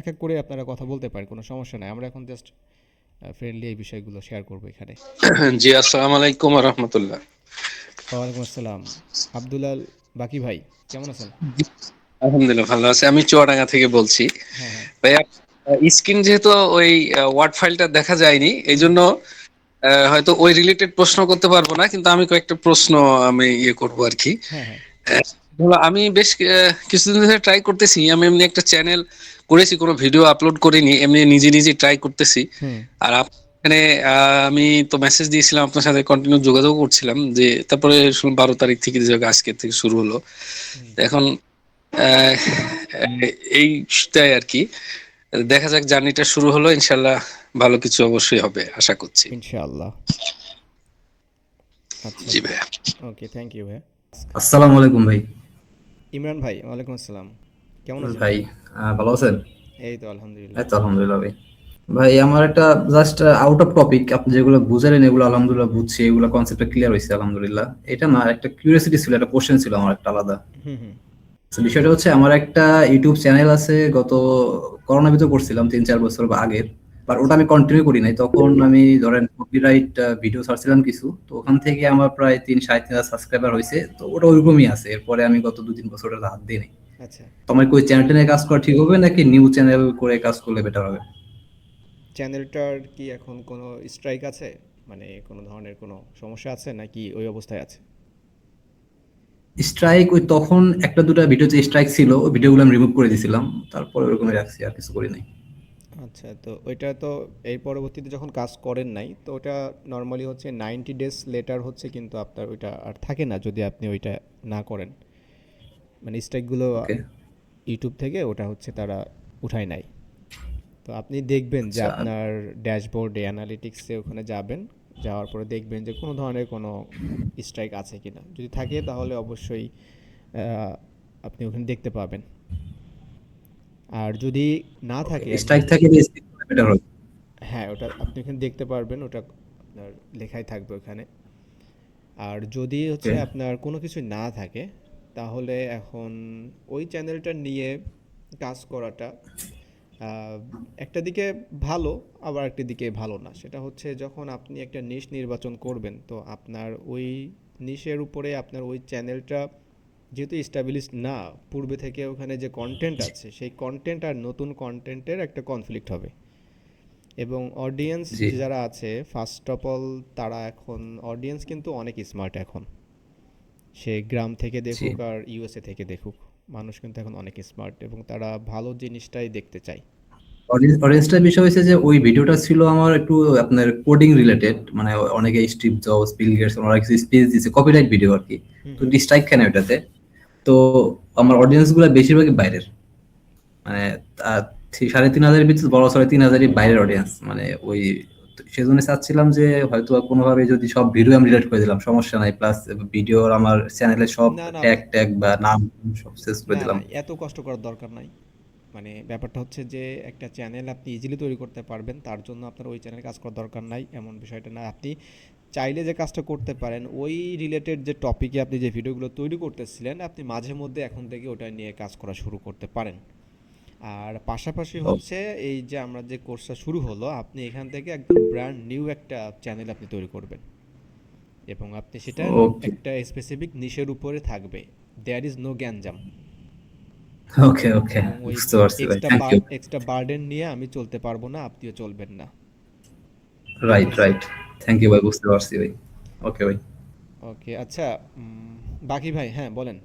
এক এক করে আপনারা কথা বলতে পারেন, কোনো সমস্যা নাই। আমরা এখন জাস্ট ফ্রেন্ডলি এই বিষয়গুলো শেয়ার করবো এখানে। জি, আসসালামু আলাইকুম ওয়া রাহমাতুল্লাহ। ওয়ালাইকুম আসসালাম। আব্দুলাল বাকি ভাই, কেমন আছেন? আলহামদুলিল্লাহ ভালো আছি। আমি চুয়াডাঙ্গা থেকে বলছি। হ্যাঁ, হ্যাঁ। ভাইয়া, স্ক্রিন যেহেতু ওই ওয়ার্ড ফাইলটা দেখা যায়নি, এই হুম, জন্য হয়তো ওই রিলেটেড প্রশ্ন করতে পারবো না, কিন্তু আমি কয়েকটা প্রশ্ন আমি ইয়ে করবো আর কি। হ্যাঁ, হ্যাঁ। ধরো আমি বেশ কিছুদিন ধরে ট্রাই করতেছি। আমি এমনি একটা চ্যানেল করেছি, কোনো ভিডিও আপলোড করিনি, এমনি নিজে নিজে ট্রাই করতেছি। হুম, আর এখানে আমি তো মেসেজ দিয়েছিলাম, আপনার সাথে কন্টিনিউ যোগাযোগ করছিলাম, যে তারপরে শুনলাম 12 তারিখ থেকে যে আজকে থেকে শুরু হলো। হুম। এখন আহ, এইটাই আর কি। দেখা যাক, জার্নিটা শুরু হলো, ইনশাল্লাহ ভালো কিছু অবশ্যই হবে আশা করছি। ইনশাআল্লাহ। আচ্ছা। জি ভাইয়া। ওকে, থ্যাংক ইউ ভাই। আসসালামু আলাইকুম ভাই। ইমরান ভাই, ওয়ালাইকুম আসসালাম। কেমন আছেন? ভাই ভালো আছেন? এই তো আলহামদুলিল্লাহ। এই তো আলহামদুলিল্লাহ ভাই। ভাই আমার একটা জাস্ট আউট অফ টপিক, আপনি যেগুলো বুঝালেন এগুলো আলহামদুলিল্লাহ বুঝছি, এগুলো কনসেপ্টটা ক্লিয়ার হয়েছে আলহামদুলিল্লাহ। এটা না, একটা কিউরিওসিটি ছিল, একটা কোশ্চেন ছিল আমার একটা আলাদা। হুম, হুম। তো বিষয়টা হচ্ছে, আমার একটা ইউটিউব চ্যানেল আছে, গত করোনা ভিতরে করছিলাম 3-4 বছর আগের। বাট ওটা আচ্ছা। আমি কন্টিনিউ করি নাই, তখন আমি ধরেন কপিরাইট ভিডিও ছাড়ছিলাম কিছু, তো ওখান থেকে আমার প্রায় 3-3.5 হাজার সাবস্ক্রাইবার হয়েছে, তো ওটা ওইরকমই আছে। এরপরে আমি গত 2-3 বছর ওটা হাত দিই নাই। আচ্ছা। তোমার কি ওই চ্যানেলটা নিয়ে কাজ করা ঠিক হবে, নাকি নিউ চ্যানেল করে কাজ করলে বেটার হবে? চ্যানেলটার কি এখন কোনো স্ট্রাইক আছে? মানে কোনো ধরনের কোনো সমস্যা আছে নাকি ওই অবস্থায় আছে? স্ট্রাইক ওই তখন একটা দুটা ভিডিও যে স্ট্রাইক ছিল, ওই ভিডিওগুলো আমি রিমুভ করে দিয়েছিলাম, তারপরে ওরকমই রাখছি, আর কিছু করি নাই। আচ্ছা, তো ওইটা তো এর পরবর্তীতে যখন কাজ করেন নাই, তো ওটা নরমালি হচ্ছে 90 ডেজ লেটার হচ্ছে, কিন্তু আপনার ওইটা আর থাকে না যদি আপনি ওইটা না করেন। মানে স্ট্রাইকগুলো ওকে। ইউটিউব থেকে ওটা হচ্ছে তারা উঠায় নেয়। তো আপনি দেখবেন যে আচ্ছা। আপনার ড্যাশবোর্ডে অ্যানালিটিক্সে ওখানে যাবেন, যাওয়ার পরে দেখবেন যে কোনো ধরনের কোনো স্ট্রাইক আছে কিনা। যদি থাকে তাহলে অবশ্যই আহ, আপনি ওখানে দেখতে পাবেন। আর যদি না ওকে, থাকে একদম, স্ট্রাইক থাকে বেটার হবে। হ্যাঁ, ওটা আপনি ওখানে দেখতে পারবেন, ওটা আপনার লেখাই থাকবে ওখানে। আর যদি হচ্ছে ওকে। আপনার কোনো কিছু না থাকে, তাহলে এখন ওই চ্যানেলটা নিয়ে কাজ করাটা আহ, একটা দিকে ভালো, আবার একটা দিকে ভালো না। সেটা হচ্ছে যখন আপনি একটা নিশ নির্বাচন করবেন, তো আপনার ওই নিশের উপরে আপনার ওই চ্যানেলটা যেহেতু এস্টাবলিশড না, পূর্বে থেকে ওখানে যে কন্টেন্ট আছে সেই কন্টেন্ট আর নতুন কন্টেন্টের একটা কনফ্লিক্ট হবে। এবং অডিয়েন্স জি। যারা আছে, ফার্স্ট অফ অল, তারা এখন অডিয়েন্স কিন্তু অনেক স্মার্ট এখন। সে গ্রাম থেকে জি। দেখুক আর ইউএসএ থেকে দেখুক, মানুষ কিন্তু এখন অনেক স্মার্ট এবং তারা ভালো জিনিসটাই দেখতে চায়। অডিয়েন্সটার বিষয় হচ্ছে যে ওই ভিডিওটা ছিল আমার একটু আপনার কোডিং রিলেটেড, মানে অনেকে স্টিভ জবস, বিল গেটস, ওরা কিছু স্পিচ দিছে, কপিরাইট ভিডিও আর কি। হুম, তো হুম। ডিসলাইক কেন ওটাতে? তো আমার অডিয়েন্স গুলা বেশিরভাগই বাইরের, মানে 3,500-এর ভিতরে বড় 3,500-ই বাইরের অডিয়েন্স, মানে ওই সেজন্য চাচ্ছিলাম যে হয়তো কোনোভাবে যদি সব ভিডিও আমি রিলেট করে দিলাম, সমস্যা নাই, প্লাস ভিডিওর আমার চ্যানেলে সব না, না, ট্যাগ ট্যাগ বা নাম সব শেষ করে না, না, দিলাম। এত কষ্ট করার দরকার নাই। মানে ব্যাপারটা হচ্ছে যে একটা চ্যানেল আপনি ইজিলি তৈরি করতে পারবেন, তার জন্য আপনার ওই চ্যানেল কাজ করার দরকার নাই এমন বিষয়টা না। আপনি চাইলে যে কাজটা করতে পারেন, ওই রিলেটেড যে টপিকে আপনি যে ভিডিওগুলো তৈরি করতেছিলেন, আপনি মাঝে মধ্যে এখন থেকে ওটা নিয়ে কাজ করা শুরু করতে পারেন। আর পাশাপাশি হচ্ছে এই যে আমরা যে কোর্সটা শুরু হলো, আপনি এখান থেকে একদম ব্র্যান্ড নিউ একটা চ্যানেল আপনি তৈরি করবেন এবং আপনি সেটা ওকে। একটা স্পেসিফিক নিশের উপরে থাকবে। দেয়ার ইজ নো গ্যাঞ্জাম। ওকে। ওকে, এবং ওই বুঝতে পারছি ভাই, থ্যাংক ইউ। এক্সট্রা বার্ডেন নিয়ে আমি চলতে পারবো না, আপনিও চলবেন না। ঠিক রাইট, আছে? রাইট। থ্যাংক ইউ ভাই, বুঝতে পারছি ভাই। ওকে ভাই। ওকে, আচ্ছা। বাকি ভাই, হ্যাঁ বলেন।